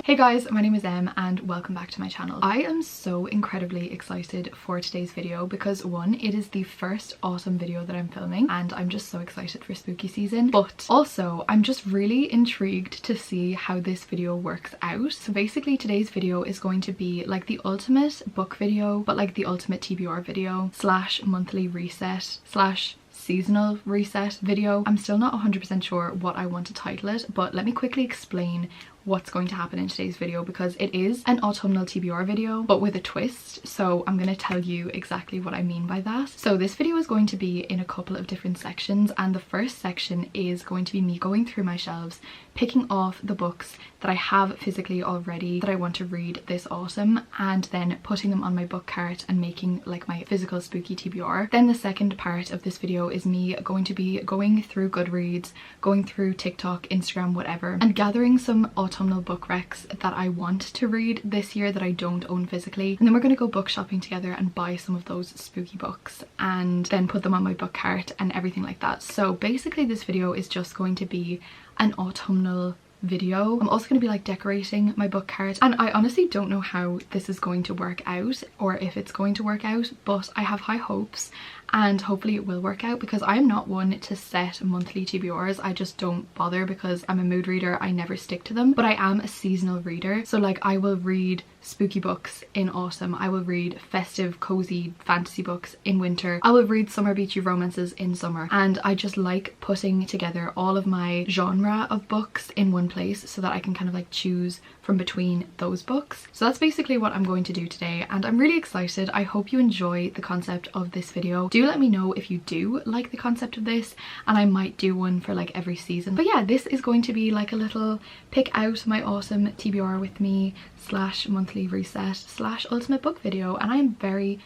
Hey guys, my name is Em and welcome back to my channel. I am so incredibly excited for today's video because one, it is the first autumn video that I'm filming and I'm just so excited for spooky season, but also I'm just really intrigued to see how this video works out. So basically today's video is going to be like the ultimate book video, but like the ultimate TBR video slash monthly reset slash seasonal reset video. I'm still not 100% sure what I want to title it, but let me quickly explain what's going to happen in today's video because it is an autumnal TBR video but with a twist, so I'm going to tell you exactly what I mean by that. So this video is going to be in a couple of different sections, and the first section is going to be me going through my shelves, picking off the books that I have physically already that I want to read this autumn, and then putting them on my book cart and making like my physical spooky TBR. Then the second part of this video is me going to be going through Goodreads, going through TikTok, Instagram, whatever, and gathering some autumnal book recs that I want to read this year that I don't own physically, and then we're going to go book shopping together and buy some of those spooky books and then put them on my book cart and everything like that. So basically this video is just going to be an autumnal video. I'm also going to be like decorating my book cart, and I honestly don't know how this is going to work out or if it's going to work out, but I have high hopes and hopefully it will work out because I am not one to set monthly TBRs. I just don't bother because I'm a mood reader. I never stick to them, but I am a seasonal reader, so like I will read spooky books in autumn, I will read festive cozy fantasy books in winter, I will read summer beachy romances in summer, and I just like putting together all of my genre of books in one place so that I can kind of like choose from between those books. So that's basically what I'm going to do today, and I'm really excited. I hope you enjoy the concept of this video. Do let me know if you do like the concept of this, and I might do one for like every season. But yeah, this is going to be like a little pick out my autumn TBR with me slash monthly reset slash ultimate book video, and I'm very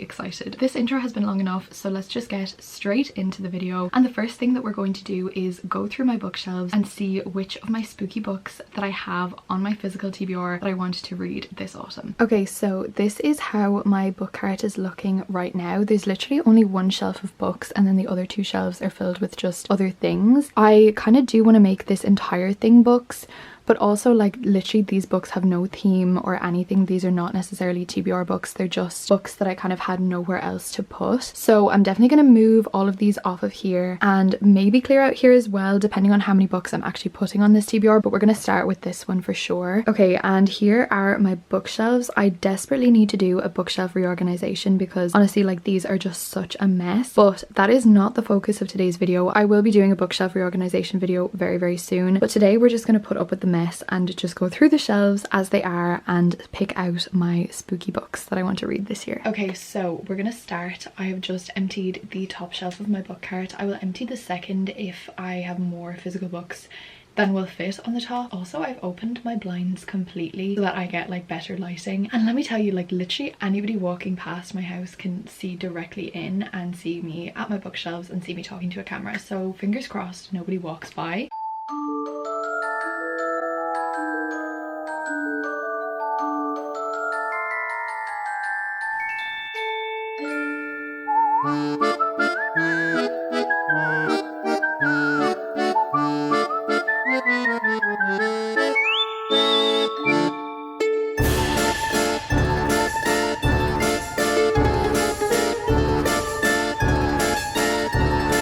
excited. This intro has been long enough, so let's just get straight into the video. And the first thing that we're going to do is go through my bookshelves and see which of my spooky books that I have on my physical TBR that I want to read this autumn. Okay, so this is how my book cart is looking right now. There's literally only one shelf of books and then the other two shelves are filled with just other things. I kind of do want to make this entire thing books, but also like literally these books have no theme or anything. These are not necessarily TBR books, they're just books that I kind of had nowhere else to put. So I'm definitely going to move all of these off of here and maybe clear out here as well, depending on how many books I'm actually putting on this TBR, but we're going to start with this one for sure. Okay, and here are my bookshelves. I desperately need to do a bookshelf reorganization because honestly like these are just such a mess, but that is not the focus of today's video. I will be doing a bookshelf reorganization video very soon, but today we're just going to put up with the mess and just go through the shelves as they are and pick out my spooky books that I want to read this year. Okay, so we're gonna start. I have just emptied the top shelf of my book cart. I will empty the second if I have more physical books than will fit on the top. Also, I've opened my blinds completely so that I get like better lighting, and let me tell you, like literally anybody walking past my house can see directly in and see me at my bookshelves and see me talking to a camera, so fingers crossed nobody walks by.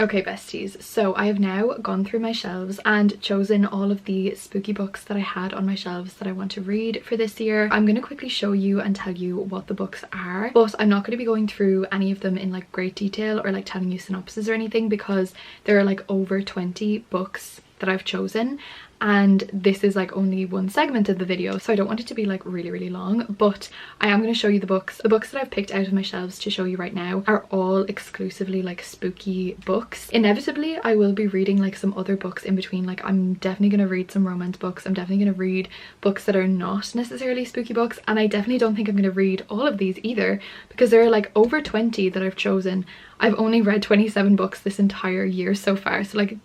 Okay besties, so I have now gone through my shelves and chosen all of the spooky books that I had on my shelves that I want to read for this year. I'm going to quickly show you and tell you what the books are, but I'm not going to be going through any of them in like great detail or like telling you synopsis or anything because there are like over 20 books that I've chosen, and this is like only one segment of the video, so I don't want it to be like really long, but I am going to show you the books. The books that I've picked out of my shelves to show you right now are all exclusively like spooky books. Inevitably I will be reading like some other books in between, like I'm definitely going to read some romance books, I'm definitely going to read books that are not necessarily spooky books, and I definitely don't think I'm going to read all of these either because there are like over 20 that I've chosen. I've only read 27 books this entire year so far, so like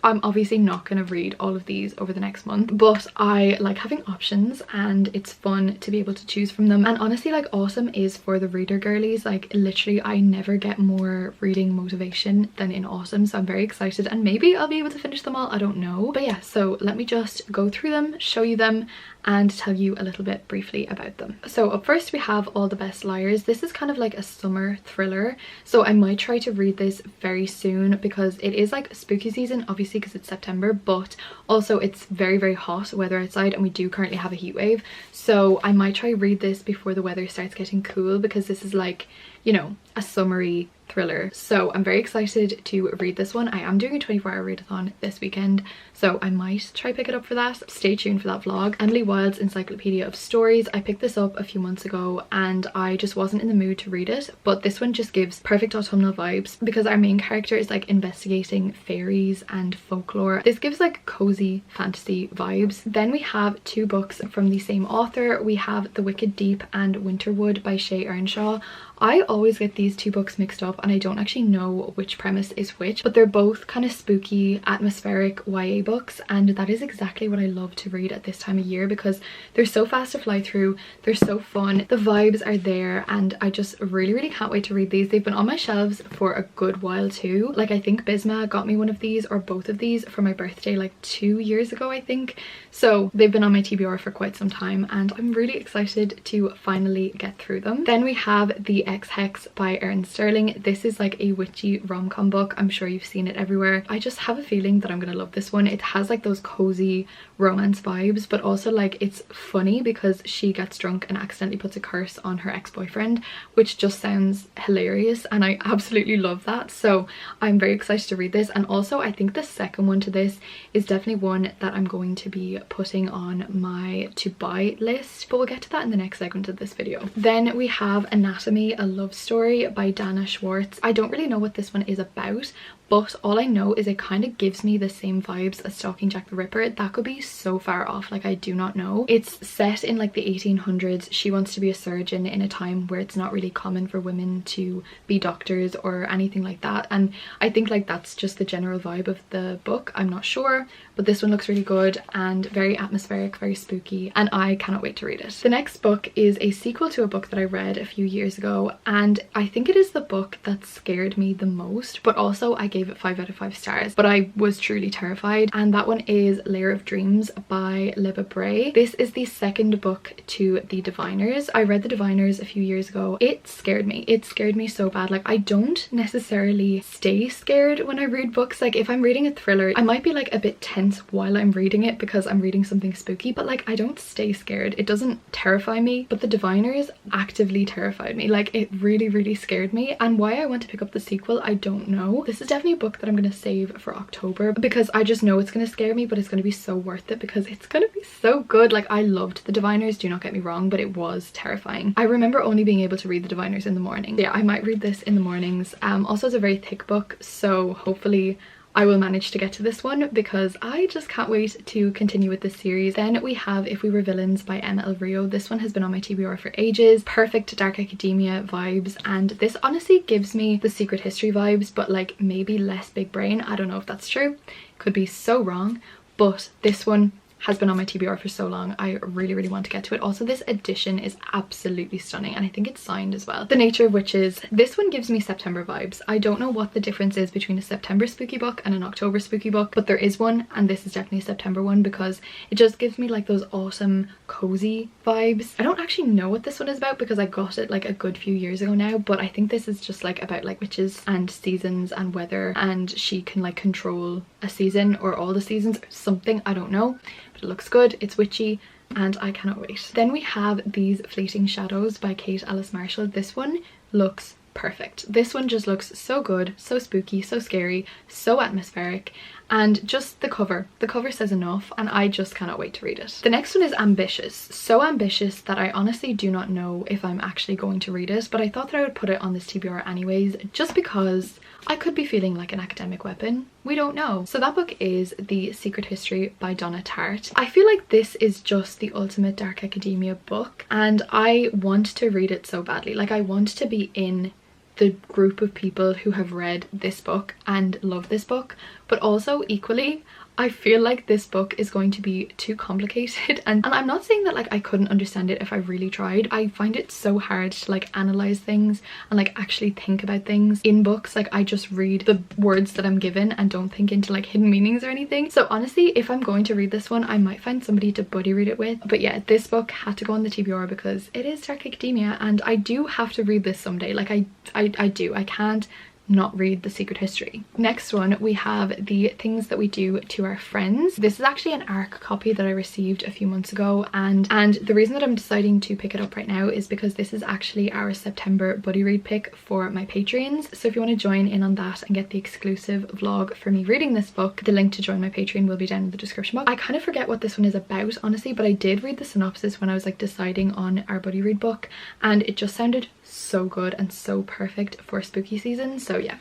I'm obviously not going to read all of these over the next month, but I like having options and it's fun to be able to choose from them. And honestly, like autumn is for the reader girlies. Like literally I never get more reading motivation than in autumn, so I'm very excited, and maybe I'll be able to finish them all, I don't know. But yeah, so let me just go through them, show you them, and tell you a little bit briefly about them. So up first we have All the Best Liars. This is kind of like a summer thriller, so I might try to read this very soon because it is like spooky season, obviously because it's September, but also it's very, very hot weather outside and we do currently have a heat wave, so I might try read this before the weather starts getting cool, because this is like, you know, a summery thriller. So I'm very excited to read this one. I am doing a 24-hour readathon this weekend, so I might try pick it up for that. Stay tuned for that vlog. Emily Wilde's Encyclopedia of Stories. I picked this up a few months ago and I just wasn't in the mood to read it, but this one just gives perfect autumnal vibes because our main character is like investigating fairies and folklore. This gives like cozy fantasy vibes. Then we have two books from the same author. We have The Wicked Deep and Winterwood by Shay Earnshaw. I always get these two books mixed up and I don't actually know which premise is which, but they're both kind of spooky, atmospheric YA books, and that is exactly what I love to read at this time of year because they're so fast to fly through, they're so fun, the vibes are there, and I just really can't wait to read these. They've been on my shelves for a good while too. Like I think Bisma got me one of these or both of these for my birthday like 2 years ago, I think. So they've been on my TBR for quite some time and I'm really excited to finally get through them. Then we have The Ex-Hex by Erin Sterling. This is like a witchy rom-com book. I'm sure you've seen it everywhere. I just have a feeling that I'm gonna love this one. It has like those cozy romance vibes, but also like it's funny because she gets drunk and accidentally puts a curse on her ex-boyfriend, which just sounds hilarious and I absolutely love that. So I'm very excited to read this, and also I think the second one to this is definitely one that I'm going to be putting on my to buy list, but we'll get to that in the next segment of this video. Then we have Anatomy, a Love Story by Dana Schwartz. I don't really know what this one is about, but all I know is it kind of gives me the same vibes as Stalking Jack the Ripper. That could be so far off, like I do not know. It's set in like the 1800s. She wants to be a surgeon in a time where it's not really common for women to be doctors or anything like that, and I think like that's just the general vibe of the book. I'm not sure, but this one looks really good and very atmospheric, very spooky, and I cannot wait to read it. The next book is a sequel to a book that I read a few years ago, and I think it is the book that scared me the most, but also I gave it 5 out of 5 stars, but I was truly terrified, and that one is Lair of Dreams by Libba Bray. This is the second book to The Diviners. I read The Diviners a few years ago. It scared me. It scared me so bad. Like I don't necessarily stay scared when I read books. Like if I'm reading a thriller, I might be like a bit tense while I'm reading it because I'm reading something spooky, but like I don't stay scared. It doesn't terrify me, but The Diviners actively terrified me. Like it really scared me, and why I want to pick up the sequel I don't know. This is definitely a book that I'm going to save for October because I just know it's going to scare me, but it's going to be so worth it because it's going to be so good. Like I loved The Diviners, do not get me wrong, but it was terrifying. I remember only being able to read The Diviners in the morning. Yeah, I might read this in the mornings. Also it's a very thick book, so hopefully I will manage to get to this one because I just can't wait to continue with this series. Then we have If We Were Villains by ML Rio. This one has been on my TBR for ages. Perfect dark academia vibes, and this honestly gives me the Secret History vibes, but like maybe less big brain. I don't know if that's true. Could be so wrong, but this one has been on my TBR for so long. I really want to get to it. Also this edition is absolutely stunning and I think it's signed as well. The Nature of Witches. This one gives me September vibes. I don't know what the difference is between a September spooky book and an October spooky book, but there is one, and this is definitely a September one because it just gives me like those autumn cozy vibes. I don't actually know what this one is about because I got it like a good few years ago now, but I think this is just like about like witches and seasons and weather, and she can like control a season or all the seasons or something, I don't know. It looks good, it's witchy, and I cannot wait. Then we have These Fleeting Shadows by Kate Alice Marshall. This one looks perfect. This one just looks so good, so spooky, so scary, so atmospheric, and just the cover says enough, and I just cannot wait to read it. The next one is ambitious. So ambitious that I honestly do not know if I'm actually going to read it, but I thought that I would put it on this TBR anyways, just because I could be feeling like an academic weapon. We don't know. So that book is The Secret History by Donna Tartt. I feel like this is just the ultimate dark academia book, and I want to read it so badly. Like I want to be in the group of people who have read this book and love this book, but also equally I feel like this book is going to be too complicated, and I'm not saying that like I couldn't understand it if I really tried. I find it so hard to like analyze things and like actually think about things in books. Like I just read the words that I'm given and don't think into like hidden meanings or anything. So honestly, if I'm going to read this one, I might find somebody to buddy read it with. But yeah, this book had to go on the TBR because it is dark academia and I do have to read this someday. Like I do. I can't not read The Secret History. Next one, we have The Things That We Do to Our Friends. This is actually an ARC copy that I received a few months ago, and the reason that I'm deciding to pick it up right now is because this is actually our September buddy read pick for my Patreons. So if you want to join in on that and get the exclusive vlog for me reading this book, the link to join my Patreon will be down in the description box. I kind of forget what this one is about, honestly, but I did read the synopsis when I was like deciding on our buddy read book, and it just sounded so good and so perfect for spooky season. So yeah,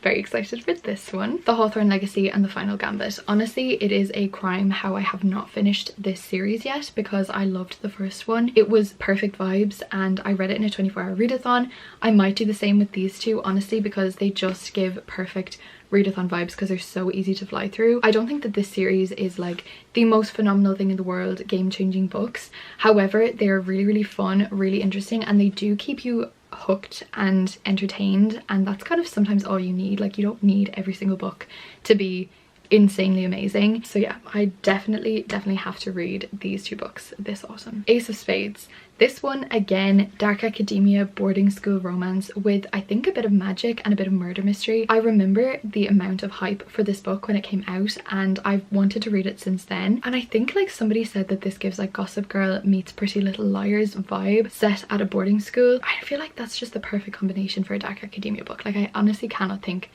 very excited for this one. The Hawthorne Legacy and The Final Gambit. Honestly, it is a crime how I have not finished this series yet because I loved the first one. It was perfect vibes and I read it in a 24-hour readathon. I might do the same with these two, honestly, because they just give perfect readathon vibes because they're so easy to fly through. I don't think that this series is like the most phenomenal thing in the world, game-changing books. However, they're really, really fun, really interesting, and they do keep you hooked and entertained, and that's kind of sometimes all you need. Like you don't need every single book to be insanely amazing. So yeah, I definitely have to read these two books this autumn. Ace of Spades. This one, again, dark academia boarding school romance with I think a bit of magic and a bit of murder mystery. I remember the amount of hype for this book when it came out and I've wanted to read it since then, and I think like somebody said that this gives like Gossip Girl meets Pretty Little Liars vibe set at a boarding school. I feel like that's just the perfect combination for a dark academia book. Like I honestly cannot think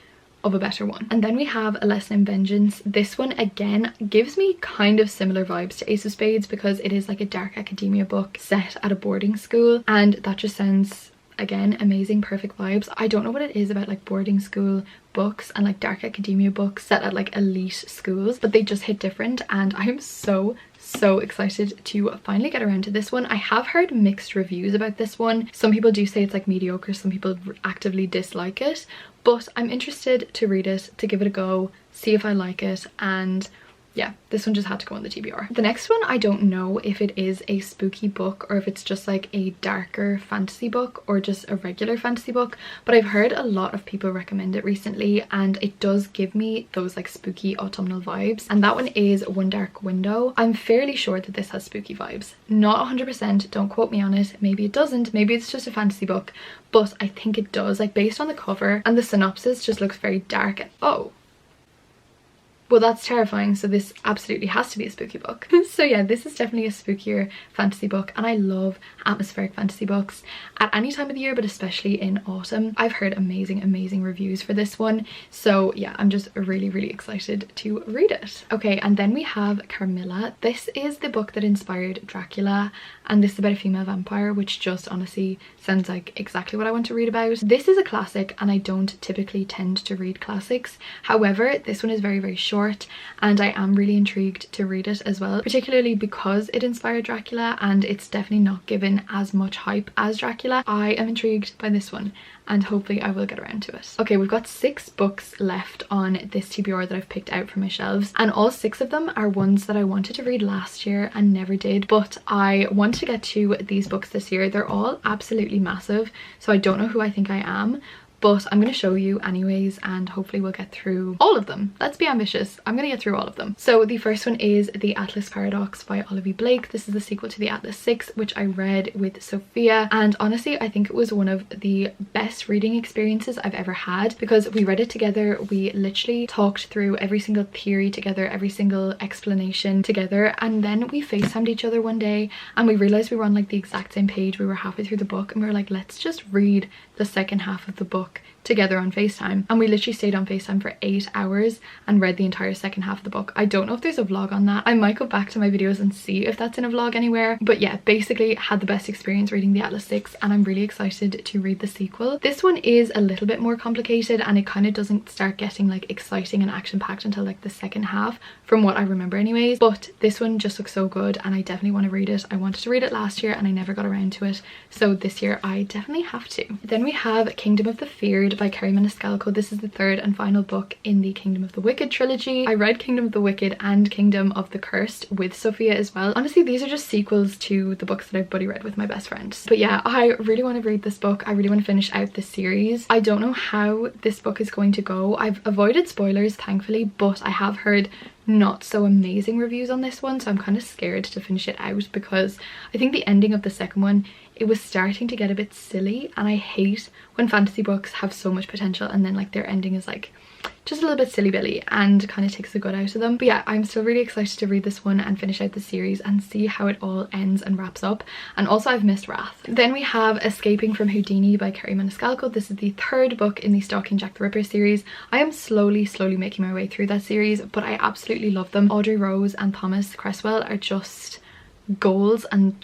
of a better one. And then we have A Lesson in Vengeance. This one again gives me kind of similar vibes to Ace of Spades because it is like a dark academia book set at a boarding school, and that just sounds, again, amazing, perfect vibes. I don't know what it is about like boarding school books and like dark academia books set at like elite schools, but they just hit different, and I am so excited to finally get around to this one. I have heard mixed reviews about this one. Some people do say it's like mediocre, some people actively dislike it, but I'm interested to read it, to give it a go, see if I like it, and yeah, this one just had to go on the TBR. The next one, I don't know if it is a spooky book or if it's just like a darker fantasy book or just a regular fantasy book, but I've heard a lot of people recommend it recently and it does give me those like spooky autumnal vibes, and that one is One Dark Window. I'm fairly sure that this has spooky vibes. Not 100%, don't quote me on it. Maybe it doesn't, maybe it's just a fantasy book, but I think it does. Like based on the cover and the synopsis just looks very dark. Oh, well, that's terrifying, so this absolutely has to be a spooky book. So yeah, this is definitely a spookier fantasy book, and I love atmospheric fantasy books at any time of the year, but especially in autumn. I've heard amazing reviews for this one, so yeah, I'm just really excited to read it. Okay, and then we have Carmilla. This is the book that inspired Dracula, and this is about a female vampire, which just honestly sounds like exactly what I want to read about. This is a classic, and I don't typically tend to read classics. However, this one is very short, and I am really intrigued to read it as well, particularly because it inspired Dracula and it's definitely not given as much hype as Dracula. I am intrigued by this one and hopefully I will get around to it. Okay, we've got 6 books left on this TBR that I've picked out from my shelves, and all 6 of them are ones that I wanted to read last year and never did, but I want to get to these books this year. They're all absolutely massive, so I don't know who I think I am, but I'm going to show you anyways, and hopefully we'll get through all of them. Let's be ambitious. I'm going to get through all of them. So the first one is The Atlas Paradox by Olivia Blake. This is the sequel to The Atlas 6, which I read with Sophia, and honestly I think it was one of the best reading experiences I've ever had because we read it together. We literally talked through every single theory together, every single explanation together, and then we FaceTimed each other one day and we realized we were on like the exact same page. We were halfway through the book and we were like, let's just read the second half of the book together on FaceTime, and we literally stayed on FaceTime for 8 hours and read the entire second half of the book. I don't know if there's a vlog on that. I might go back to my videos and see if that's in a vlog anywhere, but yeah, basically had the best experience reading the Atlas 6, and I'm really excited to read the sequel. This one is a little bit more complicated, and it kind of doesn't start getting like exciting and action packed until like the second half, from what I remember anyways, but this one just looks so good and I definitely want to read it. I wanted to read it last year and I never got around to it, so this year I definitely have to. Then we have Kingdom of the Feared by Kerry Maniscalco. This is the third and final book in the Kingdom of the Wicked trilogy. I read Kingdom of the Wicked and Kingdom of the Cursed with Sophia as well. Honestly, these are just sequels to the books that I've buddy read with my best friends. But yeah, I really want to read this book. I really want to finish out this series. I don't know how this book is going to go. I've avoided spoilers thankfully, but I have heard not so amazing reviews on this one, so I'm kind of scared to finish it out because I think the ending of the second one, it was starting to get a bit silly, and I hate when fantasy books have so much potential and then like their ending is like just a little bit silly billy and kind of takes the good out of them. But yeah, I'm still really excited to read this one and finish out the series and see how it all ends and wraps up. And also I've missed Wrath. Then we have Escaping from Houdini by Kerry Maniscalco. This is the third book in the Stalking Jack the Ripper series. I am slowly making my way through that series, but I absolutely love them. Audrey Rose and Thomas Cresswell are just goals, and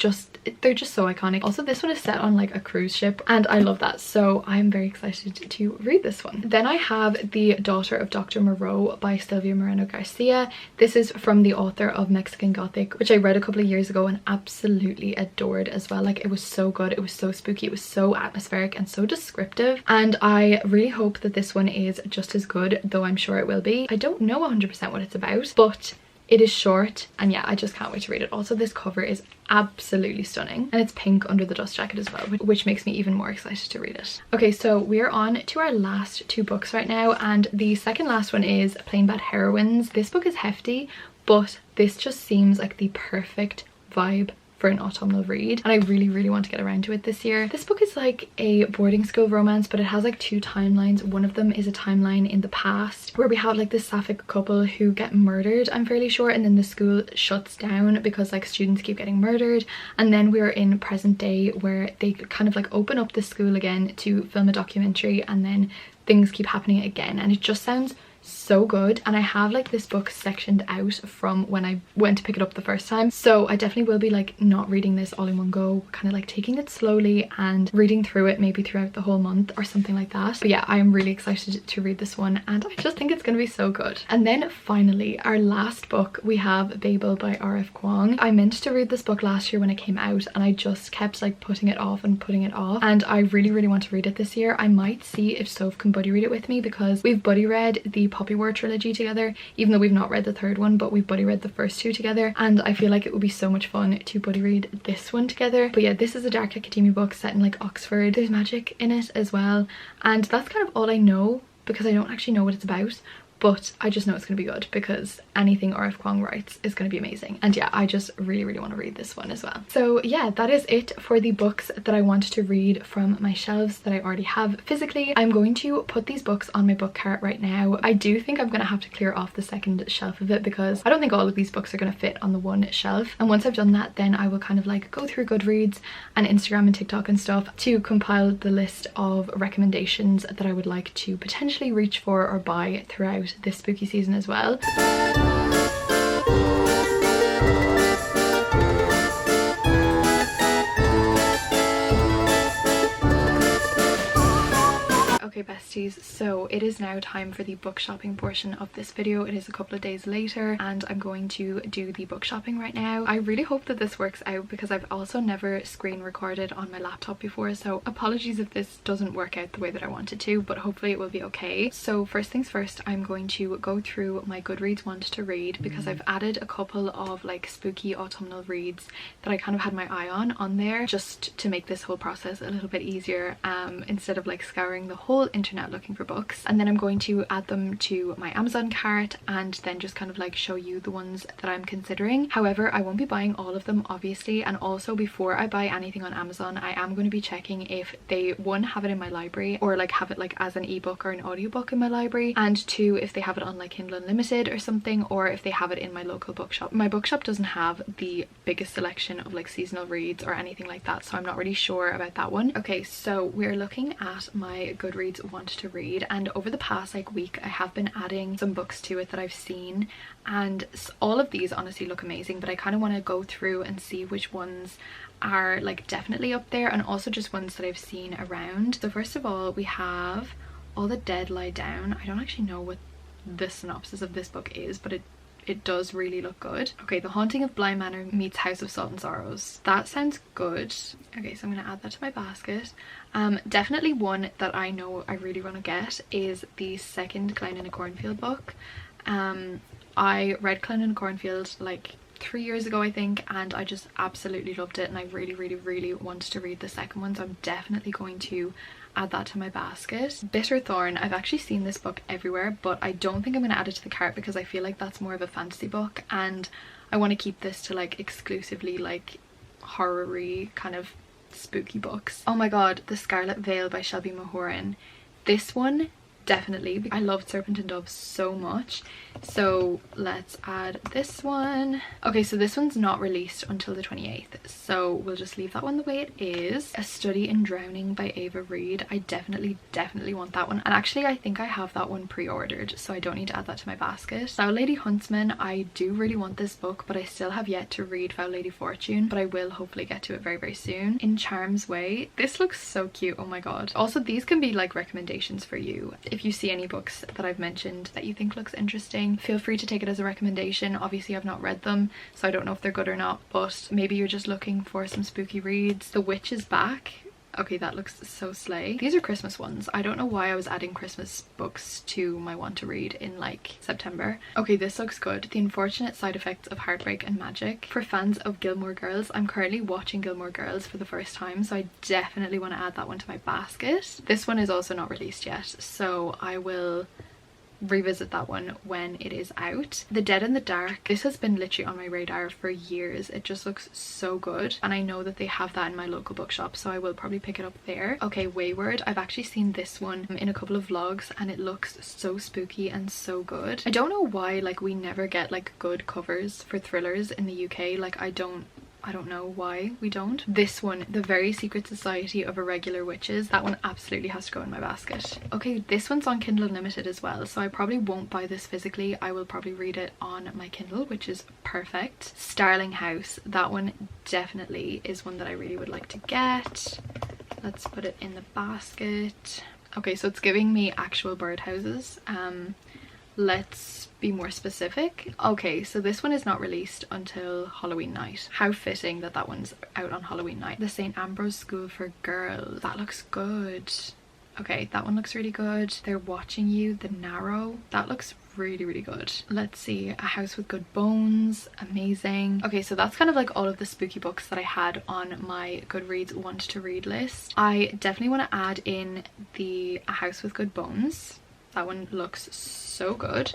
they're just so iconic. Also, this one is set on like a cruise ship and I love that, so I'm very excited to read this one. Then I have The Daughter of Dr. Moreau by Sylvia Moreno Garcia. This is from the author of Mexican Gothic, which I read a couple of years ago and absolutely adored as well. Like, it was so good, it was so spooky, it was so atmospheric and so descriptive, and I really hope that this one is just as good, though I'm sure it will be. I don't know 100% what it's about, but it is short and yeah, I just can't wait to read it. Also, this cover is absolutely stunning and it's pink under the dust jacket as well, which makes me even more excited to read it. Okay, so we're on to our last two books right now, and the second last one is Plain Bad Heroines. This book is hefty, but this just seems like the perfect vibe for an autumnal read, and I really want to get around to it this year. This book is like a boarding school romance, but it has like two timelines. One of them is a timeline in the past where we have like this sapphic couple who get murdered, I'm fairly sure, and then the school shuts down because like students keep getting murdered, and then we're in present day where they kind of like open up the school again to film a documentary, and then things keep happening again, and it just sounds so good. And I have like this book sectioned out from when I went to pick it up the first time, so I definitely will be like not reading this all in one go, kind of like taking it slowly and reading through it maybe throughout the whole month or something like that. But yeah, I am really excited to read this one and I just think it's gonna be so good. And then finally, our last book, we have Babel by R.F. Kuang. I meant to read this book last year when it came out and I just kept like putting it off and putting it off, and I really want to read it this year. I might see if Soph can buddy read it with me because we've buddy read the Poppy War trilogy together, even though we've not read the third one, but we buddy read the first two together, and I feel like it would be so much fun to buddy read this one together. But yeah, this is a dark academia book set in like Oxford. There's magic in it as well, and that's kind of all I know because I don't actually know what it's about, but I just know it's going to be good because anything R.F. Kuang writes is going to be amazing. And yeah, I just really want to read this one as well. So yeah, that is it for the books that I wanted to read from my shelves that I already have physically. I'm going to put these books on my book cart right now. I do think I'm going to have to clear off the second shelf of it because I don't think all of these books are going to fit on the one shelf. And once I've done that, then I will kind of like go through Goodreads and Instagram and TikTok and stuff to compile the list of recommendations that I would like to potentially reach for or buy throughout this spooky season as well. Okay besties, so it is now time for the book shopping portion of this video. It is a couple of days later and I'm going to do the book shopping right now. I really hope that this works out because I've also never screen recorded on my laptop before, so apologies if this doesn't work out the way that I wanted to, but hopefully it will be okay. So first things first, I'm going to go through my Goodreads want to read because I've added a couple of like spooky autumnal reads that I kind of had my eye on there, just to make this whole process a little bit easier instead of like scouring the whole internet looking for books. And then I'm going to add them to my Amazon cart and then just kind of like show you the ones that I'm considering. However, I won't be buying all of them obviously, and also before I buy anything on Amazon I am going to be checking if they, one, have it in my library or like have it like as an ebook or an audiobook in my library, and two, if they have it on like Kindle Unlimited or something, or if they have it in my local bookshop. My bookshop doesn't have the biggest selection of like seasonal reads or anything like that, so I'm not really sure about that one. Okay, so we're looking at my Goodreads reads want to read, and over the past like week I have been adding some books to it that I've seen, and all of these honestly look amazing, but I kind of want to go through and see which ones are like definitely up there and also just ones that I've seen around. So first of all, we have All the Dead Lie Down. I don't actually know what the synopsis of this book is, but it does really look good. Okay, The Haunting of Bly Manor meets House of Salt and Sorrows. That sounds good. Okay, so I'm gonna add that to my basket. Definitely one that I know I really want to get is the second Clown in a Cornfield book. I read Clown in a Cornfield like 3 years ago I think, and I just absolutely loved it, and I really wanted to read the second one, so I'm definitely going to add that to my basket. Bitter Thorn, I've actually seen this book everywhere, but I don't think I'm going to add it to the cart because I feel like that's more of a fantasy book, and I want to keep this to like exclusively like horror-y kind of spooky books. Oh my god, The Scarlet Veil by Shelby Mahoran. This one definitely, I loved Serpent and Dove so much, so let's add this one. Okay, so this one's not released until the 28th, so we'll just leave that one the way it is. A Study in Drowning by Ava Reid. I definitely want that one, and actually I think I have that one pre-ordered, so I don't need to add that to my basket. Foul Lady Huntsman, I do really want this book, but I still have yet to read Foul Lady Fortune, but I will hopefully get to it very soon. In Charm's Way, this looks so cute, oh my god. Also, these can be like recommendations for you. If you see any books that I've mentioned that you think looks interesting, feel free to take it as a recommendation. Obviously I've not read them, so I don't know if they're good or not, but maybe you're just looking for some spooky reads. The Witch is Back. Okay, that looks so slay. These are Christmas ones. I don't know why I was adding Christmas books to my want to read in like September. Okay, this looks good. The Unfortunate Side Effects of Heartbreak and Magic. For fans of Gilmore Girls, I'm currently watching Gilmore Girls for the first time, so I definitely want to add that one to my basket. This one is also not released yet, so I will revisit that one when it is out. The Dead in the Dark. This has been literally on my radar for years. It just looks so good, and I know that they have that in my local bookshop, so I will probably pick it up there. Okay, Wayward. I've actually seen this one in a couple of vlogs, and it looks so spooky and so good. I don't know why like we never get like good covers for thrillers in the UK. Like I don't know why we don't. This one, The Very Secret Society of Irregular Witches. That one absolutely has to go in my basket. Okay, this one's on Kindle Unlimited as well, so I probably won't buy this physically. I will probably read it on my Kindle, which is perfect. Starling House. That one definitely is one that I really would like to get. Let's put it in the basket. Okay, so it's giving me actual birdhouses. Let's be more specific. Okay, so this one is not released until Halloween night. How fitting that that one's out on Halloween night. The St. Ambrose School for Girls. That looks good. Okay, that one looks really good. They're Watching You, The Narrow. That looks really good. Let's see. A House with Good Bones. Amazing. Okay, so that's kind of like all of the spooky books that I had on my Goodreads want to read list. I definitely want to add in the A House with Good Bones. That one looks so good.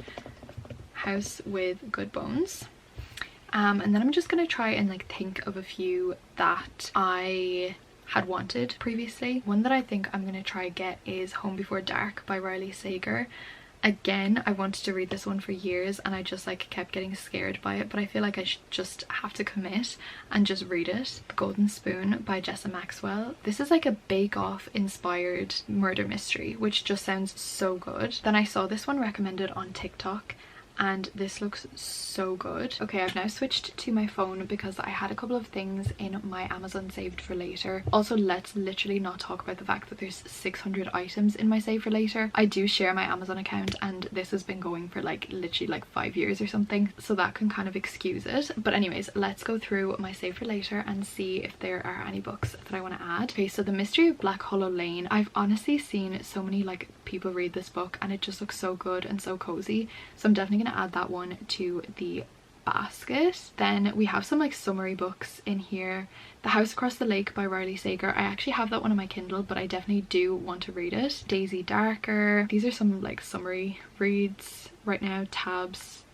House with Good Bones. And then I'm just gonna try and like think of a few that I had wanted previously. One that I think I'm gonna try get is Home Before Dark by Riley Sager. Again, I wanted to read this one for years, and I just like kept getting scared by it, but I feel like I should just have to commit and just read it. The Golden Spoon by Jessa Maxwell. This is like a Bake Off inspired murder mystery, which just sounds so good. Then I saw this one recommended on TikTok, and this looks so good. Okay, I've now switched to my phone because I had a couple of things in my Amazon saved for later. Also, let's literally not talk about the fact that there's 600 items in my save for later. I do share my Amazon account, and this has been going for like literally like 5 years or something, so that can kind of excuse it. But anyways, let's go through my save for later and see if there are any books that I want to add. Okay, so The Mystery of Black Hollow Lane. I've honestly seen so many like people read this book, and it just looks so good and so cozy, so I'm definitely gonna add that one to the basket. Then we have some like summary books in here. The House Across the Lake by Riley Sager. I actually have that one on my Kindle, but I definitely do want to read it. Daisy Darker. These are some like summary reads right now. Tabs.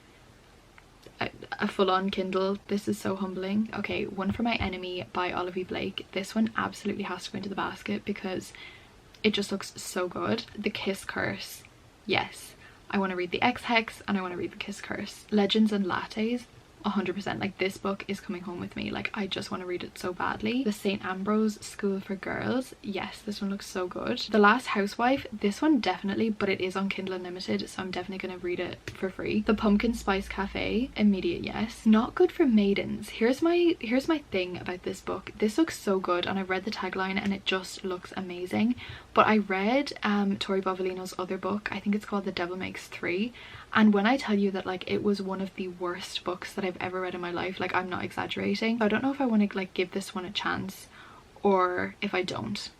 A full-on Kindle. This is so humbling. Okay, One for My Enemy by Olivia Blake. This one absolutely has to go into the basket because it just looks so good. The Kiss Curse. Yes, I want to read the X-Hex and I want to read the Kiss Curse. Legends and Lattes. 100%. Like, this book is coming home with me. Like, I just want to read it so badly. The St. Ambrose School for Girls, yes, this one looks so good. The Last Housewife, this one definitely, but it is on Kindle Unlimited, so I'm definitely going to read it for free. The Pumpkin Spice Cafe, immediate yes. Not Good for Maidens. Here's my thing about this book. This looks so good, and I read the tagline and it just looks amazing. But I read Tori Bovolino's other book, I think it's called The Devil Makes Three, and when I tell you that like it was one of the worst books that I've ever read in my life, like I'm not exaggerating. So I don't know if I want to like give this one a chance or if I don't.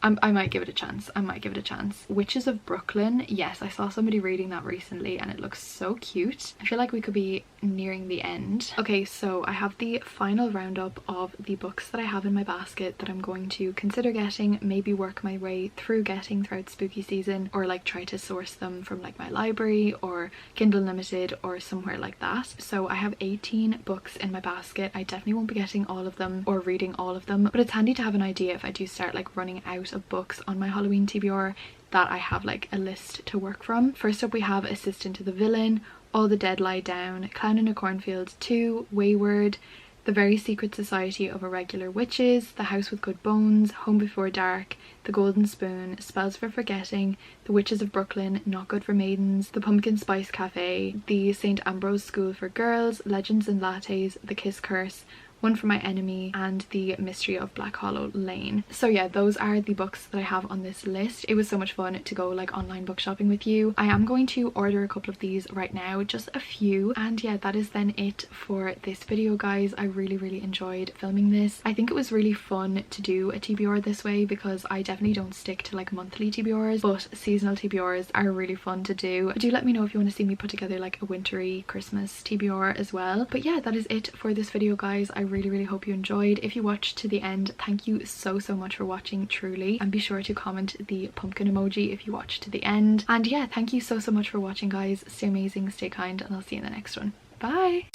I might give it a chance. I might give it a chance. Witches of Brooklyn, yes, I saw somebody reading that recently and it looks so cute. I feel like we could be nearing the end. Okay, so I have the final roundup of the books that I have in my basket that I'm going to consider getting, maybe work my way through getting throughout spooky season, or like try to source them from like my library or Kindle Unlimited or somewhere like that. So I have 18 books in my basket. I definitely won't be getting all of them or reading all of them, but it's handy to have an idea if I do start like running out of books on my Halloween TBR, that I have like a list to work from. First up we have Assistant to the Villain, All the Dead Lie Down, Clown in a Cornfield 2, Wayward, The Very Secret Society of Irregular Witches, The House with Good Bones, Home Before Dark, The Golden Spoon, Spells for Forgetting, The Witches of Brooklyn, Not Good for Maidens, The Pumpkin Spice Cafe, The St. Ambrose School for Girls, Legends and Lattes, The Kiss Curse, One for My Enemy, and The Mystery of Black Hollow Lane. So yeah, those are the books that I have on this list. It was so much fun to go like online book shopping with you. I am going to order a couple of these right now, just a few, and yeah, that is then it for this video, guys. I really enjoyed filming this. I think it was really fun to do a TBR this way because I definitely don't stick to like monthly TBRs, but seasonal TBRs are really fun to do. Do let me know if you want to see me put together like a wintry Christmas TBR as well. But yeah, that is it for this video, guys. I really hope you enjoyed. If you watched to the end, thank you so much for watching, truly, and be sure to comment the pumpkin emoji if you watched to the end. And yeah, thank you so much for watching, guys. Stay amazing, stay kind, and I'll see you in the next one. Bye.